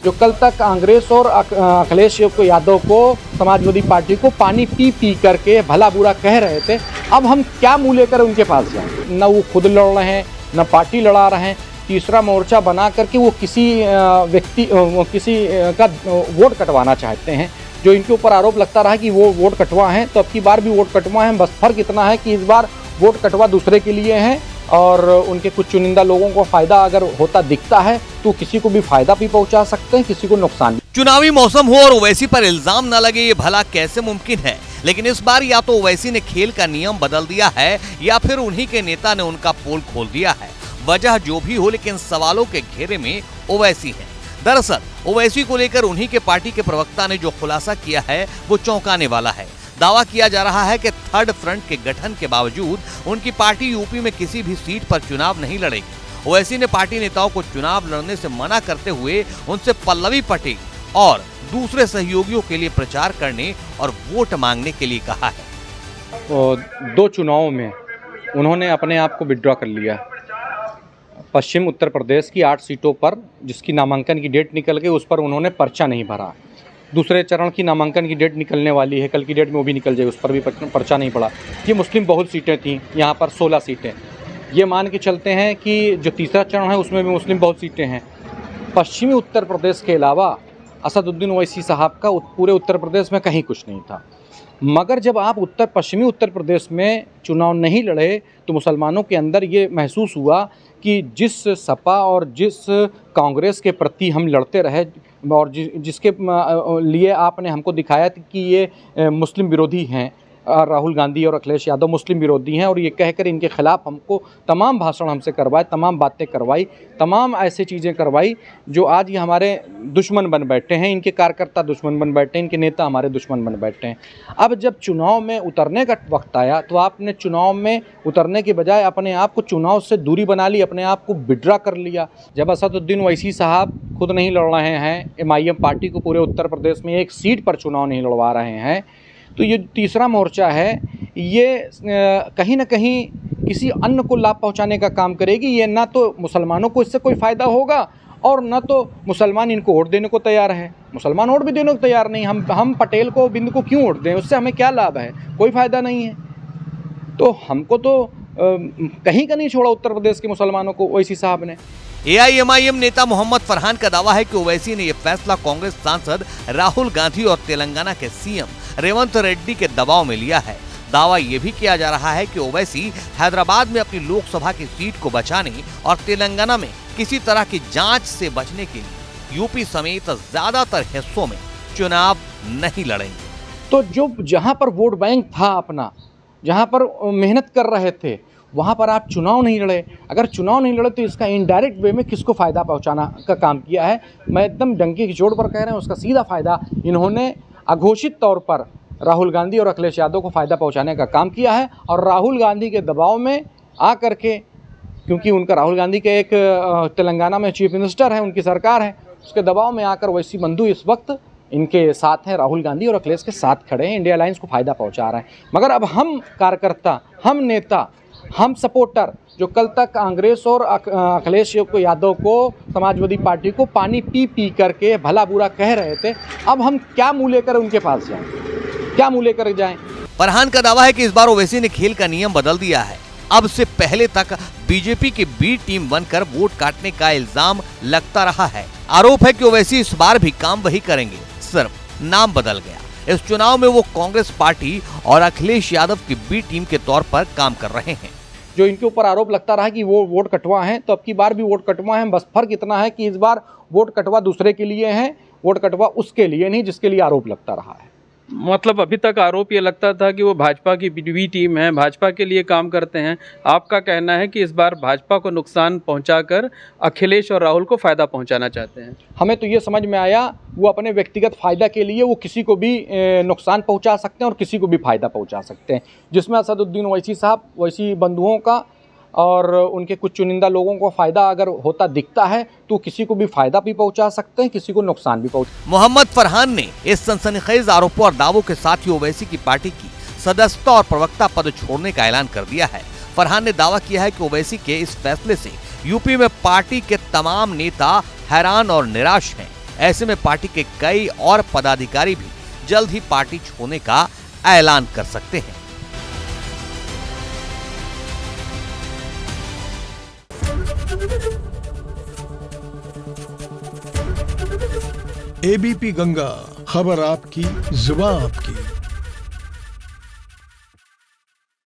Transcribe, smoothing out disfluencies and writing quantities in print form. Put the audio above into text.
जो कल तक कांग्रेस और अखिलेश यादव को, समाजवादी पार्टी को पानी पी पी करके भला बुरा कह रहे थे, अब हम क्या मुँह लेकर उनके पास जाएं? न वो खुद लड़ रहे हैं, न पार्टी लड़ा रहे हैं। तीसरा मोर्चा बना करके वो किसी का वोट कटवाना चाहते हैं। जो इनके ऊपर आरोप लगता रहा कि वो वोट कटवा हैं, तो अब की बार भी वोट कटवा हैं। बस फर्क इतना है कि इस बार वोट कटवा दूसरे के लिए हैं और उनके कुछ चुनिंदा लोगों को फायदा अगर होता दिखता है तो किसी को भी फायदा भी पहुंचा सकते हैं, किसी को नुकसान भी। चुनावी मौसम हो और ओवैसी पर इल्जाम न लगे, ये भला कैसे मुमकिन है? लेकिन इस बार या तो ओवैसी ने खेल का नियम बदल दिया है या फिर उन्हीं के नेता ने उनका पोल खोल दिया है। वजह जो भी हो, लेकिन सवालों के घेरे में ओवैसी है। दरअसल ओवैसी को लेकर उन्हीं के पार्टी के प्रवक्ता ने जो खुलासा किया है वो चौंकाने वाला है। दावा किया जा रहा है कि थर्ड फ्रंट के गठन के बावजूद उनकी पार्टी यूपी में किसी भी सीट पर चुनाव नहीं लड़ेगी। ओवैसी ने पार्टी नेताओं को चुनाव लड़ने से मना करते हुए उनसे पल्लवी पटेल और दूसरे सहयोगियों के लिए प्रचार करने और वोट मांगने के लिए कहा है। 2 चुनावों में उन्होंने अपने आप को विड्रॉ कर लिया। पश्चिम उत्तर प्रदेश की 8 सीटों पर जिसकी नामांकन की डेट निकल गई, उस पर उन्होंने पर्चा नहीं भरा। दूसरे चरण की नामांकन की डेट निकलने वाली है, कल की डेट में वो भी निकल जाए, उस पर भी पर्चा नहीं पड़ा। ये मुस्लिम बहुल सीटें थीं, यहाँ पर 16 सीटें। ये मान के चलते हैं कि जो तीसरा चरण है उसमें भी मुस्लिम बहुल सीटें हैं। पश्चिमी उत्तर प्रदेश के अलावा असदुद्दीन ओवैसी साहब का पूरे उत्तर प्रदेश में कहीं कुछ नहीं था। मगर जब आप पश्चिमी उत्तर प्रदेश में चुनाव नहीं लड़े तो मुसलमानों के अंदर ये महसूस हुआ कि जिस सपा और जिस कांग्रेस के प्रति हम लड़ते रहे और जिसके लिए आपने हमको दिखाया कि ये मुस्लिम विरोधी हैं, राहुल गांधी और अखिलेश यादव मुस्लिम विरोधी हैं, और ये कहकर इनके खिलाफ हमको तमाम भाषण हमसे करवाए, तमाम बातें करवाई, तमाम ऐसी चीज़ें करवाई जो आज ये हमारे दुश्मन बन बैठे हैं। इनके कार्यकर्ता दुश्मन बन बैठे हैं, इनके नेता हमारे दुश्मन बन बैठे हैं। अब जब चुनाव में उतरने का वक्त आया तो आपने चुनाव में उतरने के बजाय अपने आप को चुनाव से दूरी बना ली, अपने आप को विड्रॉ कर लिया। जब असदुद्दीन ओवैसी साहब खुद नहीं लड़ रहे हैं, MIM पार्टी को पूरे उत्तर प्रदेश में 1 सीट पर चुनाव नहीं लड़वा रहे हैं, तो ये तीसरा मोर्चा है, ये कहीं ना कहीं किसी अन्य को लाभ पहुंचाने का काम करेगी। ये ना तो मुसलमानों को इससे कोई फ़ायदा होगा और ना तो मुसलमान इनको वोट देने को तैयार है। मुसलमान वोट भी देने को तैयार नहीं। हम पटेल को, बिंद को क्यों वोट दें? उससे हमें क्या लाभ है? कोई फ़ायदा नहीं है। तो हमको तो कहीं का नहीं छोड़ा उत्तर प्रदेश के मुसलमानों को ओवैसी साहब ने। AIMIM नेता मोहम्मद फरहान का दावा है कि ओवैसी ने यह फैसला कांग्रेस सांसद राहुल गांधी और तेलंगाना के CM रेवंत रेड्डी के दबाव में लिया है। दावा यह भी किया जा रहा है कि ओवैसी हैदराबाद में अपनी लोकसभा की सीट को बचाने और तेलंगाना में किसी तरह की जांच से बचने के लिए यूपी समेत ज्यादातर हिस्सों में चुनाव नहीं लड़ेंगे। तो जो जहां पर वोट बैंक था अपना, जहां पर मेहनत कर रहे थे, वहाँ पर आप चुनाव नहीं लड़े। अगर चुनाव नहीं लड़े तो इसका इनडायरेक्ट वे में किसको फ़ायदा पहुँचाना का काम किया है? मैं एकदम डंके की चोट पर कह रहे हैं, उसका सीधा फ़ायदा इन्होंने अघोषित तौर पर राहुल गांधी और अखिलेश यादव को फ़ायदा पहुँचाने का काम किया है। और राहुल गांधी के दबाव में आ करके, क्योंकि उनका राहुल गांधी के एक तेलंगाना में चीफ मिनिस्टर है, उनकी सरकार है, उसके दबाव में आकर ओवैसी बंधु इस वक्त इनके साथ हैं, राहुल गांधी और अखिलेश के साथ खड़े हैं, इंडिया अलायंस को फ़ायदा पहुँचा रहे हैं। मगर अब हम कार्यकर्ता, हम नेता, हम सपोर्टर जो कल तक कांग्रेस और अखिलेश यादव को, समाजवादी पार्टी को पानी पी पी करके भला बुरा कह रहे थे, अब हम क्या मुँह लेकर उनके पास जाएं? क्या मुँह लेकर जाएं? फरहान का दावा है कि इस बार ओवैसी ने खेल का नियम बदल दिया है। अब से पहले तक बीजेपी की बी टीम बनकर वोट काटने का इल्जाम लगता रहा है। आरोप है कि ओवैसी इस बार भी काम वही करेंगे, सिर्फ नाम बदल गया। इस चुनाव में वो कांग्रेस पार्टी और अखिलेश यादव की बी टीम के तौर पर काम कर रहे हैं। जो इनके ऊपर आरोप लगता रहा कि वो वोट कटवा हैं, तो अब की बार भी वोट कटवा हैं। बस फर्क इतना है कि इस बार वोट कटवा दूसरे के लिए है, वोट कटवा उसके लिए नहीं जिसके लिए आरोप लगता रहा है। मतलब अभी तक आरोप ये लगता था कि वो भाजपा की बी टीम है, भाजपा के लिए काम करते हैं। आपका कहना है कि इस बार भाजपा को नुकसान पहुंचाकर अखिलेश और राहुल को फ़ायदा पहुंचाना चाहते हैं। हमें तो ये समझ में आया, वो अपने व्यक्तिगत फ़ायदा के लिए वो किसी को भी नुकसान पहुंचा सकते हैं और किसी को भी फ़ायदा पहुंचा सकते हैं, जिसमें असदुद्दीन ओवैसी साहब, ओवैसी बंधुओं का और उनके कुछ चुनिंदा लोगों को फ़ायदा अगर होता दिखता है तो किसी को भी फ़ायदा भी पहुंचा सकते हैं, किसी को नुकसान भी पहुंचा। मोहम्मद फरहान ने इस सनसनीखेज आरोपों और दावों के साथ ही ओवैसी की पार्टी की सदस्यता और प्रवक्ता पद छोड़ने का ऐलान कर दिया है। फरहान ने दावा किया है कि ओवैसी के इस फैसले से यूपी में पार्टी के तमाम नेता हैरान और निराश हैं। ऐसे में पार्टी के कई और पदाधिकारी भी जल्द ही पार्टी छोड़ने का ऐलान कर सकते हैं। एबीपी गंगा, खबर आपकी, जुबान आपकी।